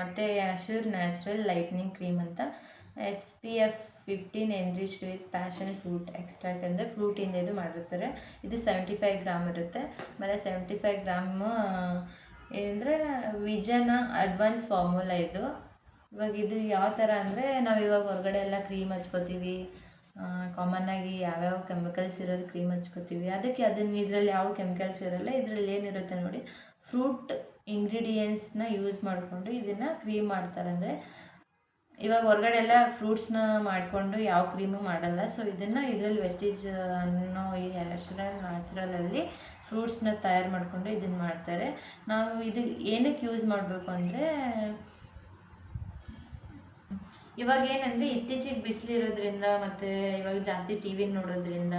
ಮತ್ತು assure natural lightning cream ಅಂತ SPF 15 enriched with passion fruit extract ಅಂದರೆ ಫ್ರೂಟಿಂದ ಇದು ಮಾಡಿರ್ತಾರೆ. ಇದು 75 ಗ್ರಾಮ್ ಇರುತ್ತೆ. ಆಮೇಲೆ 75 ಗ್ರಾಮ್ ಏನಂದರೆ ವಿಜನ ಅಡ್ವಾನ್ಸ್ ಫಾರ್ಮುಲಾ ಇದು. ಇವಾಗ ಇದು ಯಾವ ಥರ ಅಂದರೆ ನಾವು ಇವಾಗ ಹೊರಗಡೆ ಎಲ್ಲ ಕ್ರೀಮ್ ಹಚ್ಕೋತೀವಿ, ಕಾಮನ್ನಾಗಿ ಯಾವ್ಯಾವ ಕೆಮಿಕಲ್ಸ್ ಇರೋದು ಕ್ರೀಮ್ ಹಚ್ಕೋತೀವಿ. ಅದಕ್ಕೆ ಇದರಲ್ಲಿ ಯಾವ ಕೆಮಿಕಲ್ಸ್ ಇರೋಲ್ಲ. ಇದರಲ್ಲಿ ಏನಿರುತ್ತೆ ನೋಡಿ, ಫ್ರೂಟ್ ಇಂಗ್ರೀಡಿಯೆಂಟ್ಸ್ನ ಯೂಸ್ ಮಾಡಿಕೊಂಡು ಇದನ್ನು ಕ್ರೀಮ್ ಮಾಡ್ತಾರೆ. ಅಂದರೆ ಇವಾಗ ಹೊರಗಡೆ ಎಲ್ಲ ಫ್ರೂಟ್ಸ್ನ ಮಾಡಿಕೊಂಡು ಯಾವ ಕ್ರೀಮು ಮಾಡಲ್ಲ. ಸೊ ಇದರಲ್ಲಿ ವೆಸ್ಟೀಜ್ ಅನ್ನೋ ಈ ನ್ಯಾಚುರಲಲ್ಲಿ ಫ್ರೂಟ್ಸ್ನ ತಯಾರು ಮಾಡಿಕೊಂಡು ಇದನ್ನು ಮಾಡ್ತಾರೆ. ನಾವು ಇದು ಏನಕ್ಕೆ ಯೂಸ್ ಮಾಡಬೇಕು ಅಂದರೆ, ಇವಾಗ ಏನಂದರೆ ಇತ್ತೀಚೆಗೆ ಬಿಸಿಲಿರೋದ್ರಿಂದ ಮತ್ತು ಇವಾಗ ಜಾಸ್ತಿ TV ನೋಡೋದ್ರಿಂದ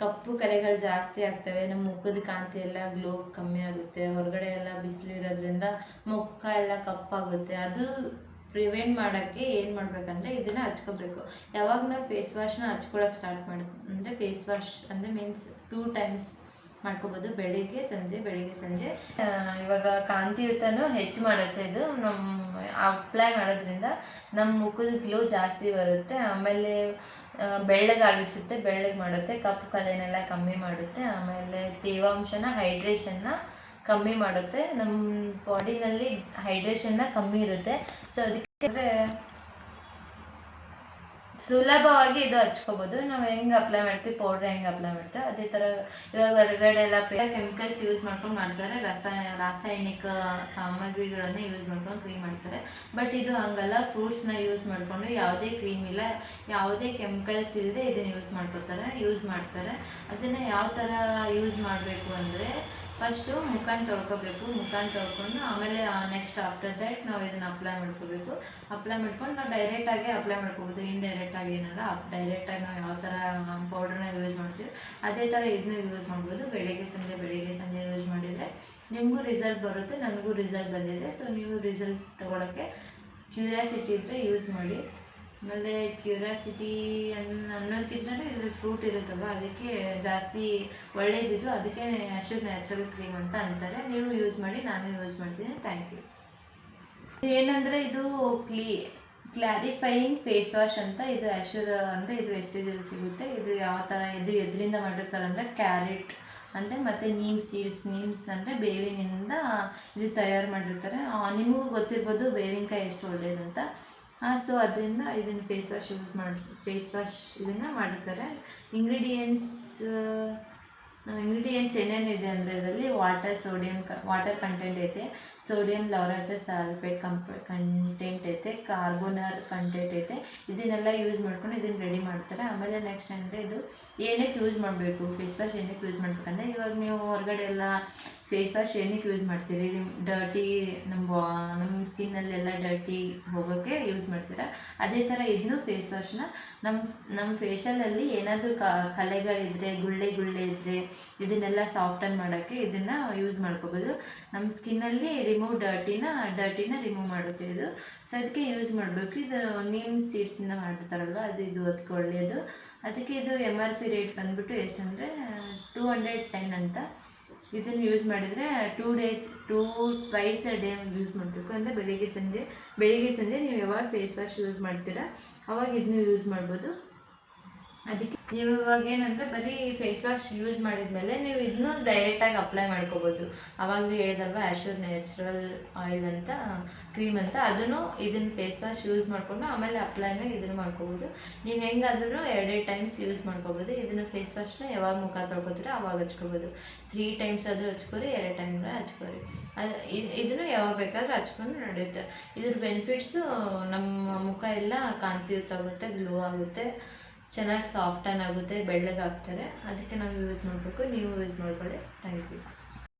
ಕಪ್ಪು ಕಲೆಗಳು ಜಾಸ್ತಿ ಆಗ್ತವೆ. ನಮ್ಮ ಮುಖದ ಕಾಂತಿ ಎಲ್ಲ ಗ್ಲೋ ಕಮ್ಮಿ ಆಗುತ್ತೆ. ಹೊರಗಡೆ ಎಲ್ಲ ಬಿಸಿಲಿರೋದ್ರಿಂದ ಮುಖ ಎಲ್ಲ ಕಪ್ಪಾಗುತ್ತೆ. ಅದು ಪ್ರಿವೆಂಟ್ ಮಾಡೋಕ್ಕೆ ಏನು ಮಾಡಬೇಕಂದ್ರೆ ಇದನ್ನು ಹಚ್ಕೋಬೇಕು. ಯಾವಾಗ ನಾವು ಫೇಸ್ ವಾಶ್ನ ಹಚ್ಕೊಳಕ್ಕೆ ಸ್ಟಾರ್ಟ್ ಅಂದರೆ ಫೇಸ್ ವಾಶ್ ಅಂದರೆ ಮೀನ್ಸ್ 2 ಟೈಮ್ಸ್ ಮಾಡ್ಕೋಬೋದು, ಬೆಳಿಗ್ಗೆ ಸಂಜೆ. ಇವಾಗ ಕಾಂತಿಯುತನೂ ಹೆಚ್ಚು ಮಾಡುತ್ತೆ. ಇದು ನಮ್ಮ ಅಪ್ಲೈ ಮಾಡೋದ್ರಿಂದ ನಮ್ಮ ಮುಖದ ಗ್ಲೋ ಜಾಸ್ತಿ ಬರುತ್ತೆ. ಆಮೇಲೆ ಬೆಳ್ಳಗೆ ಮಾಡುತ್ತೆ, ಕಪ್ಪು ಕಲೆನೆಲ್ಲ ಕಮ್ಮಿ ಮಾಡುತ್ತೆ. ಆಮೇಲೆ ತೇವಾಂಶನ ಹೈಡ್ರೇಷನ್ನ ಕಮ್ಮಿ ಮಾಡುತ್ತೆ. ನಮ್ಮ ಬಾಡಿನಲ್ಲಿ ಹೈಡ್ರೇಷನ್ನ ಕಮ್ಮಿ ಇರುತ್ತೆ. ಸೊ ಅದಕ್ಕೆ ಸುಲಭವಾಗಿ ಇದು ಹಚ್ಕೋಬೋದು. ನಾವು ಹೆಂಗೆ ಅಪ್ಲೈ ಮಾಡ್ತೀವಿ, ಪೌಡ್ರ್ ಹೆಂಗೆ ಅಪ್ಲೈ ಮಾಡ್ತೀವಿ ಅದೇ ಥರ. ಇವಾಗ ಹೊರಗಡೆ ಎಲ್ಲ ಕೆಮಿಕಲ್ಸ್ ಯೂಸ್ ಮಾಡ್ಕೊಂಡು ಮಾಡ್ತಾರೆ, ರಾಸಾಯನಿಕ ಸಾಮಗ್ರಿಗಳನ್ನು ಯೂಸ್ ಮಾಡ್ಕೊಂಡು ಕ್ರೀಮ್ ಮಾಡ್ತಾರೆ. ಬಟ್ ಇದು ಹಂಗಲ್ಲ, ಫ್ರೂಟ್ಸ್ನ ಯೂಸ್ ಮಾಡಿಕೊಂಡು ಯಾವುದೇ ಕ್ರೀಮ್ ಇಲ್ಲ, ಯಾವುದೇ ಕೆಮಿಕಲ್ಸ್ ಇಲ್ಲದೆ ಇದನ್ನು ಯೂಸ್ ಮಾಡ್ತಾರೆ. ಅದನ್ನು ಯಾವ ಥರ ಯೂಸ್ ಮಾಡಬೇಕು ಅಂದರೆ, ಫಸ್ಟು ಮುಖನ ತೊಳ್ಕೊಂಡು ಆಮೇಲೆ ನೆಕ್ಸ್ಟ್ ಆಫ್ಟರ್ ದ್ಯಾಟ್ ನಾವು ಇದನ್ನು ಅಪ್ಲೈ ಮಾಡ್ಕೋಬೇಕು. ಅಪ್ಲೈ ಮಾಡ್ಕೊಂಡು ನಾವು ಡೈರೆಕ್ಟಾಗಿ ಅಪ್ಲೈ ಮಾಡ್ಕೋಬೋದು, ಇಂಡೈರೆಕ್ಟಾಗಿ ಏನಲ್ಲ. ಡೈರೆಕ್ಟಾಗಿ ನಾವು ಯಾವ ಥರ ಪೌಡ್ರನ್ನ ಯೂಸ್ ಮಾಡ್ತೀವಿ ಅದೇ ಥರ ಇದನ್ನು ಯೂಸ್ ಮಾಡ್ಬೋದು. ಬೆಳಿಗ್ಗೆ ಸಂಜೆ ಯೂಸ್ ಮಾಡಿದರೆ ನಿಮಗೂ ರಿಸಲ್ಟ್ ಬರುತ್ತೆ, ನನಗೂ ರಿಸಲ್ಟ್ ಬಂದಿದೆ. ಸೊ ನೀವು ರಿಸಲ್ಟ್ ತೊಗೊಳಕ್ಕೆ ಕ್ಯೂರಿಯಾಸಿಟಿ ಇದ್ದರೆ ಯೂಸ್ ಮಾಡಿ. ಆಮೇಲೆ ಕ್ಯೂರಿಯಾಸಿಟಿ ಅನ್ನೋಕ್ಕಿಂತಲೂ ಇದ್ರಲ್ಲಿ ಫ್ರೂಟ್ ಇರುತ್ತಲ್ವ, ಅದಕ್ಕೆ ಜಾಸ್ತಿ ಒಳ್ಳೆಯದಿದ್ದು. ಅದಕ್ಕೆ ಅಶ್ಯೂರ್ ನ್ಯಾಚುರಲ್ ಕ್ರೀಮ್ ಅಂತ ಅಂತಾರೆ. ನೀವು ಯೂಸ್ ಮಾಡಿ, ನಾನು ಯೂಸ್ ಮಾಡ್ತೀನಿ. Thank you. ಏನಂದರೆ ಇದು ಕ್ಲಾರಿಫೈಯಿಂಗ್ ಫೇಸ್ ವಾಶ್ ಅಂತ. ಇದು ಅಶ್ಯೂರ್ ಅಂದರೆ ಇದು ವೆಸ್ಟೇಜಲ್ಲಿ ಸಿಗುತ್ತೆ. ಇದು ಯಾವ ಥರ ಎದರಿಂದ ಮಾಡಿರ್ತಾರೆ ಅಂದರೆ ಕ್ಯಾರೆಟ್ ಅಂದರೆ ಮತ್ತು ನೀಮ್ಸ್ ಅಂದರೆ ಬೇವಿನಿಂದ ಇದು ತಯಾರು ಮಾಡಿರ್ತಾರೆ. ನಿಮಗೂ ಗೊತ್ತಿರ್ಬೋದು ಬೇವಿನಕಾಯಿ ಎಷ್ಟು ಒಳ್ಳೆಯದಂತ. ಸೊ ಅದರಿಂದ ಇದನ್ನು ಫೇಸ್ ವಾಶ್ ಇದನ್ನು ಮಾಡಿರ್ತಾರೆ. ಇಂಗ್ರೀಡಿಯೆಂಟ್ಸ್ ಏನೇನಿದೆ ಅಂದರೆ ಇದರಲ್ಲಿ ವಾಟರ್ ಕಂಟೆಂಟ್ ಐತೆ, ಸೋಡಿಯಂ ಲೌರೈತೆ ಸಲ್ಫೇಟ್ ಕಂಟೆಂಟ್ ಐತೆ, ಕಾರ್ಬೋನರ್ ಕಂಟೆಂಟ್ ಐತೆ. ಇದನ್ನೆಲ್ಲ ಯೂಸ್ ಮಾಡ್ಕೊಂಡು ಇದನ್ನು ರೆಡಿ ಮಾಡ್ತಾರೆ. ಆಮೇಲೆ ನೆಕ್ಸ್ಟ್ ಅಂದರೆ ಇದು ಏನಕ್ಕೆ ಯೂಸ್ ಮಾಡಬೇಕು, ಫೇಸ್ ವಾಶ್ ಏನಕ್ಕೆ ಯೂಸ್ ಮಾಡಬೇಕಂದ್ರೆ, ಇವಾಗ ನೀವು ಹೊರಗಡೆ ಎಲ್ಲ ಫೇಸ್ ವಾಶ್ ಏನಕ್ಕೆ ಯೂಸ್ ಮಾಡ್ತೀರಿ, ಡರ್ಟಿ ನಮ್ಮ ಸ್ಕಿನ್ನಲ್ಲೆಲ್ಲ ಡರ್ಟಿ ಹೋಗೋಕ್ಕೆ ಯೂಸ್ ಮಾಡ್ತೀರಾ. ಅದೇ ಥರ ಇದನ್ನು ಫೇಸ್ ವಾಶ್ನ ನಮ್ಮ ಫೇಶಿಯಲಲ್ಲಿ ಏನಾದರೂ ಕಲೆಗಳಿದ್ದರೆ, ಗುಳ್ಳೆ ಇದ್ದರೆ ಇದನ್ನೆಲ್ಲ ಸಾಫ್ಟನ್ ಮಾಡೋಕ್ಕೆ ಇದನ್ನು ಯೂಸ್ ಮಾಡ್ಕೋಬೋದು. ನಮ್ಮ ಸ್ಕಿನ್ನಲ್ಲಿ ಡರ್ಟಿನ ರಿಮೂವ್ ಮಾಡುತ್ತೆ ಇದು. ಸೊ ಅದಕ್ಕೆ ಯೂಸ್ ಮಾಡಬೇಕು. ಇದು ನೀಮ್ ಸೀಡ್ಸಿಂದ ಮಾಡಿರ್ತಾರಲ್ವ, ಇದು ಅದಕ್ಕೆ ಒಳ್ಳೆಯದು. ಅದಕ್ಕೆ ಇದು MRP ರೇಟ್ ಬಂದುಬಿಟ್ಟು ಎಷ್ಟಂದರೆ 210 ಅಂತ. ಇದನ್ನು ಯೂಸ್ ಮಾಡಿದರೆ 2 ಡೇ ಯೂಸ್ ಮಾಡಬೇಕು. ಅಂದರೆ ಬೆಳಿಗ್ಗೆ ಸಂಜೆ ನೀವು ಯಾವಾಗ ಫೇಸ್ ವಾಶ್ ಯೂಸ್ ಮಾಡ್ತೀರಾ ಅವಾಗ ಇದನ್ನು ಯೂಸ್ ಮಾಡ್ಬೋದು. ಅದಕ್ಕೆ ನೀವು ಇವಾಗ ಏನಂದರೆ ಬರೀ ಫೇಸ್ ವಾಶ್ ಯೂಸ್ ಮಾಡಿದ್ಮೇಲೆ ನೀವು ಇದನ್ನು ಡೈರೆಕ್ಟಾಗಿ ಅಪ್ಲೈ ಮಾಡ್ಕೋಬೋದು. ಆವಾಗಲೂ ಹೇಳಿದಲ್ವ ಅಶ್ಯೂರ್ ನ್ಯಾಚುರಲ್ ಆಯಿಲ್ ಅಂತ ಕ್ರೀಮ್ ಅಂತ, ಅದನ್ನು ಇದನ್ನು ಫೇಸ್ ವಾಶ್ ಯೂಸ್ ಮಾಡಿಕೊಂಡು ಆಮೇಲೆ ಅಪ್ಲೈನ ಇದನ್ನು ಮಾಡ್ಕೋಬೋದು. ನೀವು ಹೆಂಗಾದ್ರೂ 2 ಟೈಮ್ಸ್ ಯೂಸ್ ಮಾಡ್ಕೋಬೋದು. ಇದನ್ನು ಫೇಸ್ ವಾಶ್ನ ಯಾವಾಗ ಮುಖ ತೊಳ್ಕೊತೀರೋ ಆವಾಗ ಹಚ್ಕೋಬೋದು. 3 ಟೈಮ್ಸ್ ಆದರೂ ಹಚ್ಕೋರಿ, 2 ಟೈಮ್ ಹಚ್ಕೋರಿ. ಇದನ್ನು ಯಾವಾಗ ಬೇಕಾದ್ರೂ ಹಚ್ಕೊಂಡು ನಡೆಯುತ್ತೆ. ಇದ್ರ ಬೆನಿಫಿಟ್ಸು ನಮ್ಮ ಮುಖ ಎಲ್ಲ ಕಾಂತಿಯುತವಾಗುತ್ತೆ, ಗ್ಲೋ ಆಗುತ್ತೆ, ಚೆನ್ನಾಗಿ ಸಾಫ್ಟನ್ ಆಗುತ್ತೆ, ಬೆಳ್ಳಗಾಗ್ತಾರೆ. ಅದಕ್ಕೆ ನಾವು ಯೂಸ್ ಮಾಡಬೇಕು. ನೀವು ಯೂಸ್ ಮಾಡ್ಕೊಳ್ಳಿ. Thank you.